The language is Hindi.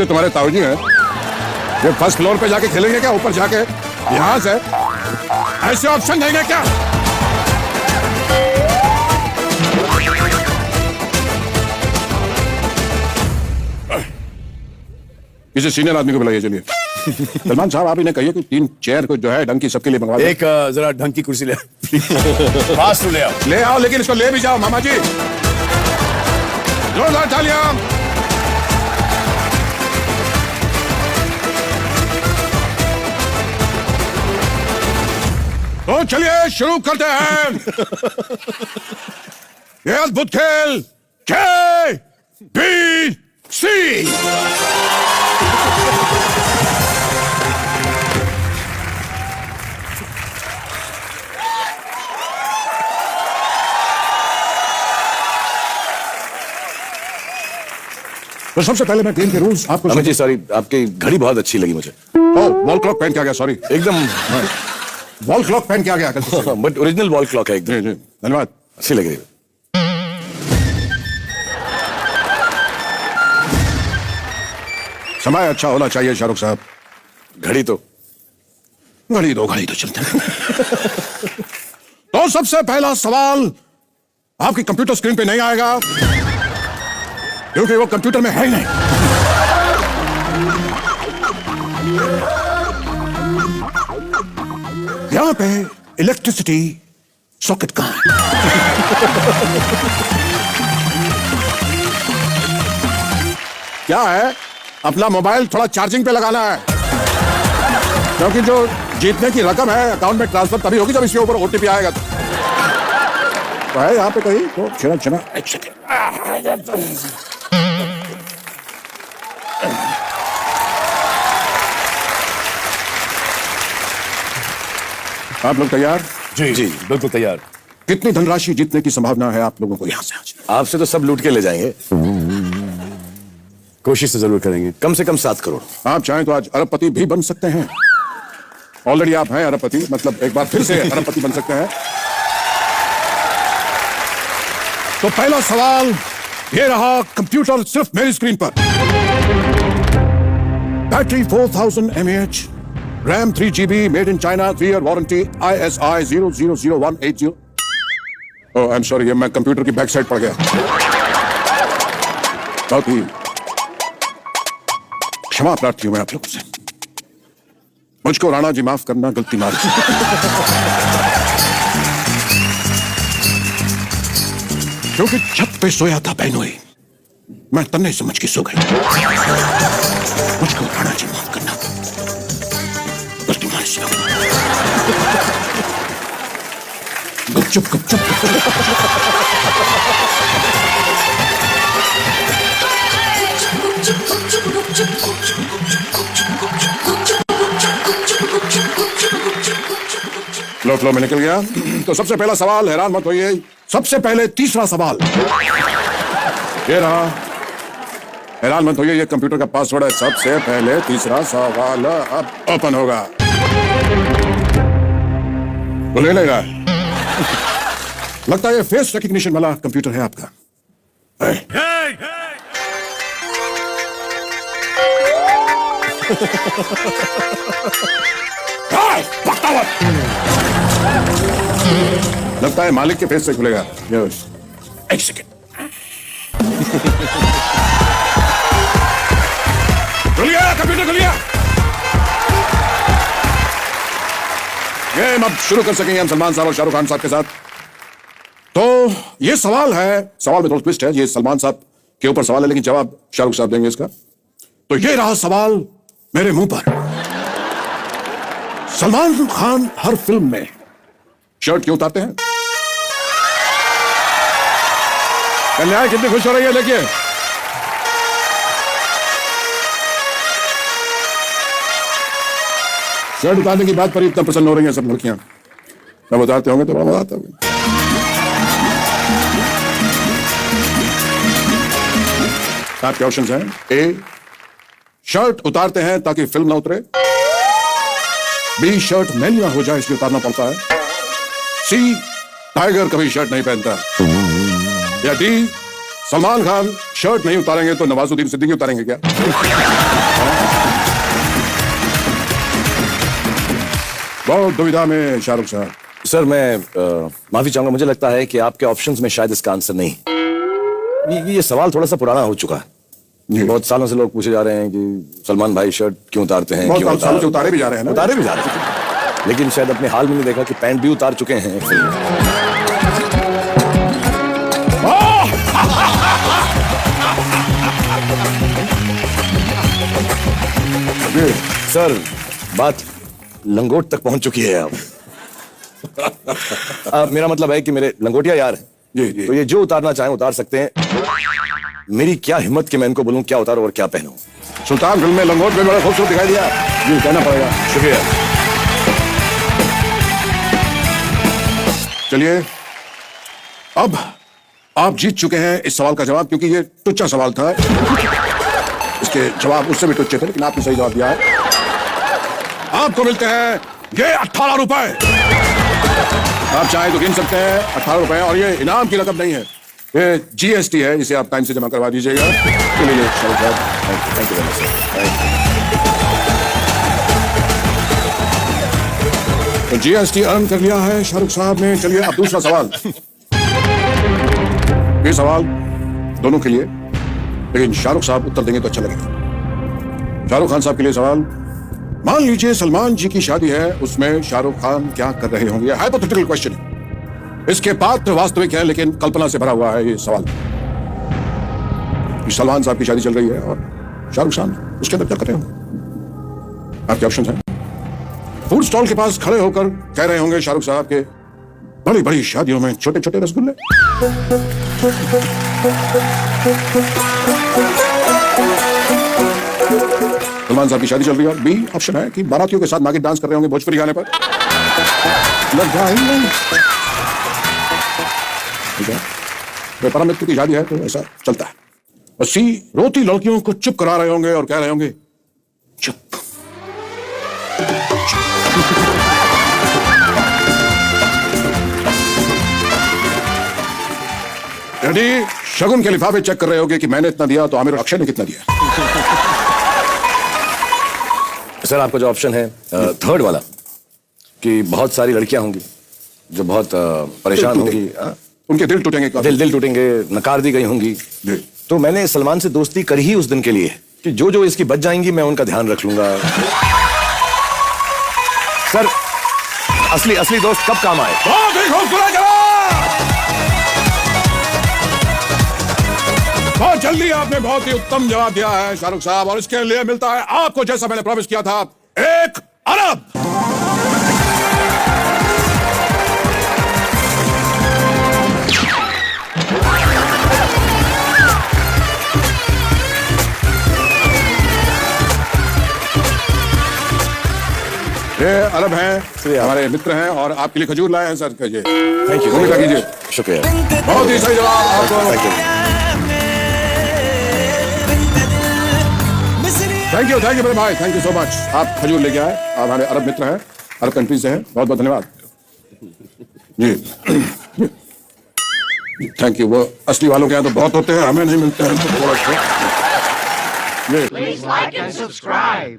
से तुम्हारे ताऊजी हैं? ये फर्स्ट फ्लोर पे जाके खेलेंगे क्या? ऊपर जाके यहाँ से? ऐसे ऑप्शन नहीं है क्या? किसी सीनियर आदमी को बुलाइए, चलिए। सलमान साहब, आप इन्हें कहिए कि 3 चेयर को जो है ढंग की सबके लिए मंगवा दो। एक जरा ढंग की कुर्सी ले फास्ट ले आओ। ले आओ, लेकिन इसको ले भी जाओ मामा जी। जोरदार तालियां। तो चलिए शुरू करते हैं ये अद्भुत खेल KBC। तो सबसे पहले मैं गेम के रूल्स आपको अमित जी सॉरी, आपकी घड़ी बहुत अच्छी लगी मुझे। वॉल क्लॉक पहन के आ गया, सॉरी। एकदम वॉल क्लॉक पहन के आ गया बट ओरिजिनल वॉल क्लॉक है एकदम। जी जी, धन्यवाद। अच्छी लग रही है। समय अच्छा होना चाहिए शाहरुख साहब। घड़ी तो चलते हैं। तो सबसे पहला सवाल आपकी कंप्यूटर स्क्रीन पे नहीं आएगा, क्योंकि वो कंप्यूटर में है ही नहीं। यहां पे इलेक्ट्रिसिटी सॉकेट कहां है? क्या है? अपना मोबाइल थोड़ा चार्जिंग पे लगाना है, क्योंकि जो जीतने की रकम है अकाउंट में ट्रांसफर तभी होगी जब इसके ऊपर OTP आएगा। तो है यहाँ पे कहीं तो चना एक सेकेंड। आप लोग तैयार? जी जी बिल्कुल तैयार। कितनी धनराशि जीतने की संभावना है आप लोगों को यहाँ से आज? आपसे तो सब लूट के ले जाएंगे। कोशिश तो जरूर करेंगे, कम से कम 7 करोड़। आप चाहें तो आज अरबपति भी बन सकते हैं। ऑलरेडी आप हैं अरबपति, मतलब एक बार फिर से अरबपति बन सकते हैं। तो पहला सवाल ये रहा, कंप्यूटर सिर्फ मेरी स्क्रीन पर। Battery 4000 mAh, RAM 3 GB, made in China, 3 year warranty, ISI 000180। Oh I am sorry, ये मैं कंप्यूटर की बैक साइड पड़ गया। बहुत ही क्षमा प्रार्थी हूं मैं आप लोगों से। मुझको राणा जी माफ करना, गलती मारी। क्योंकि छत पे सोया था बहनोई, मैं तन्ने समझ के सो गई। मुझको राणा जी माफ करना, गलती मारी से। गुपचुप गुपचुप। फ्लो में निकल गया। तो सबसे पहला सवाल, हैरान मत होइए, सबसे पहले तीसरा सवाल ये रहा। हैरान मत होइए, ये कंप्यूटर का पासवर्ड है। सबसे पहले तीसरा सवाल अब ओपन होगा। तो ले लेगा। लगता है ये फेस रिकग्निशन वाला कंप्यूटर है आपका। लगता है मालिक के फेस से खुलेगा। एक सेकेंड। खुल गया कंप्यूटर, खुल गया। गेम अब शुरू कर सकेंगे हम सलमान साहब और शाहरुख खान साहब के साथ। तो ये सवाल है, सवाल में थोड़ा ट्विस्ट है। ये सलमान साहब के ऊपर सवाल है, लेकिन जवाब शाहरुख साहब देंगे इसका। तो ये रहा सवाल मेरे मुंह पर। सलमान खान हर फिल्म में शर्ट क्यों उतारते हैं? कन्याएं कितनी खुश हो रही है, देखिए। शर्ट उतारने की बात पर इतना प्रसन्न हो रही हैं सब लड़कियां। जब उतारते होंगे तो बड़ा मजा आता होगा। आपके ऑप्शंस हैं। ए, शर्ट उतारते हैं ताकि फिल्म ना उतरे। बी, शर्ट मैली ना हो जाए इसलिए उतारना पड़ता है। सी, टाइगर कभी शर्ट नहीं पहनता। या डी, सलमान खान शर्ट नहीं उतारेंगे तो नवाजुद्दीन सिद्दीकी उतारेंगे क्या? बहुत दुविधा में शाहरुख साहब। सर मैं माफी चाहूंगा, मुझे लगता है कि आपके ऑप्शंस में शायद इसका आंसर नहीं। ये सवाल थोड़ा सा पुराना हो चुका है। बहुत सालों से लोग पूछे जा रहे हैं कि सलमान भाई शर्ट क्यों उतारते हैं, बहुत सालों से उतारे भी जा रहे हैं ना? उतारे भी जा रहे हैं, लेकिन शायद अपने हाल में नहीं देखा कि पैंट भी उतार चुके हैं एक फिल्म में। सर बात लंगोट तक पहुंच चुकी है अब। मेरा मतलब है कि मेरे लंगोटिया यार हैं, जी। तो ये जो उतारना चाहें उतार सकते हैं। मेरी क्या हिम्मत कि मैं इनको बोलूं क्या उतारो और क्या पहनूं। सुल्तान फिल्म में लंगोट में बड़ा खूबसूरत दिखाई दिया, जी कहना पड़ेगा। शुक्रिया। चलिए अब आप जीत चुके हैं इस सवाल का जवाब, क्योंकि ये टुच्चा सवाल था। इसके जवाब उससे भी टुच्चे थे, लेकिन आपने सही जवाब दिया है। आपको मिलते हैं ये 18 रुपए। आप चाहे तो गिन सकते हैं 18 रुपए, और ये इनाम की रकम नहीं है, ये जीएसटी है, इसे आप टाइम से जमा करवा दीजिएगा। चलिए शाहरुख साहब, thank you very much sir. तो जीएसटी अर्न कर लिया है शाहरुख साहब ने। चलिए अब दूसरा सवाल। ये सवाल दोनों के लिए, लेकिन शाहरुख साहब उत्तर देंगे तो अच्छा लगेगा। शाहरुख खान साहब के लिए सवाल, मान लीजिए सलमान जी की शादी है, उसमें शाहरुख खान क्या कर रहे होंगे? हाइपोथेटिकल क्वेश्चन है, इसके पात्र वास्तविक है लेकिन कल्पना से भरा हुआ है ये सवाल। सलमान साहब की शादी चल रही है और शाहरुख खान उसके अंदर क्या कर रहे होंगे? आपके ऑप्शन हैं। फूड स्टॉल के पास खड़े होकर कह रहे होंगे शाहरुख साहब के बड़ी बड़ी शादियों में छोटे छोटे रसगुल्ले। सलमान साहब की शादी चल रही है और बी ऑप्शन है कि बारातियों के साथ नागिन डांस कर रहे होंगे भोजपुरी गाने पर। ठीक है, तो परम मित्र की शादी है तो ऐसा चलता है। और सी रोती लड़कियों को चुप करा रहे होंगे और कह रहे होंगे चुप। रेडी, शगुन के लिफाफे चेक कर रहे होगे कि मैंने इतना दिया तो आमिर और अक्षय ने कितना दिया। सर आपका जो ऑप्शन है थर्ड वाला, कि बहुत सारी लड़कियां होंगी जो बहुत परेशान होंगी, उनके दिल टूटेंगे, दिल टूटेंगे, नकार दी गई होंगी। तो मैंने सलमान से दोस्ती करी ही उस दिन के लिए कि जो जो इसकी बच जाएंगी मैं उनका ध्यान रख लूंगा। सर असली दोस्त कब काम आए? बहुत जल्दी आपने बहुत ही उत्तम जवाब दिया है शाहरुख साहब, और इसके लिए मिलता है आपको, जैसा मैंने प्रॉमिस किया था, 1 अरब। ये अरब हैं, हमारे मित्र हैं और आपके लिए खजूर लाए हैं सर। कहिए थैंक यू, भूमिका कीजिए। शुक्रिया, बहुत ही सही जवाब आपको। थैंक यू मेरे भाई, थैंक यू सो मच। आप खजूर लेके आए, आप हमारे अरब मित्र हैं, अरब कंट्री से हैं, बहुत बहुत धन्यवाद जी। Thank you. वो असली वालों के यहाँ तो बहुत होते हैं, हमें नहीं मिलते हैं तो थोड़ा। Please like and subscribe.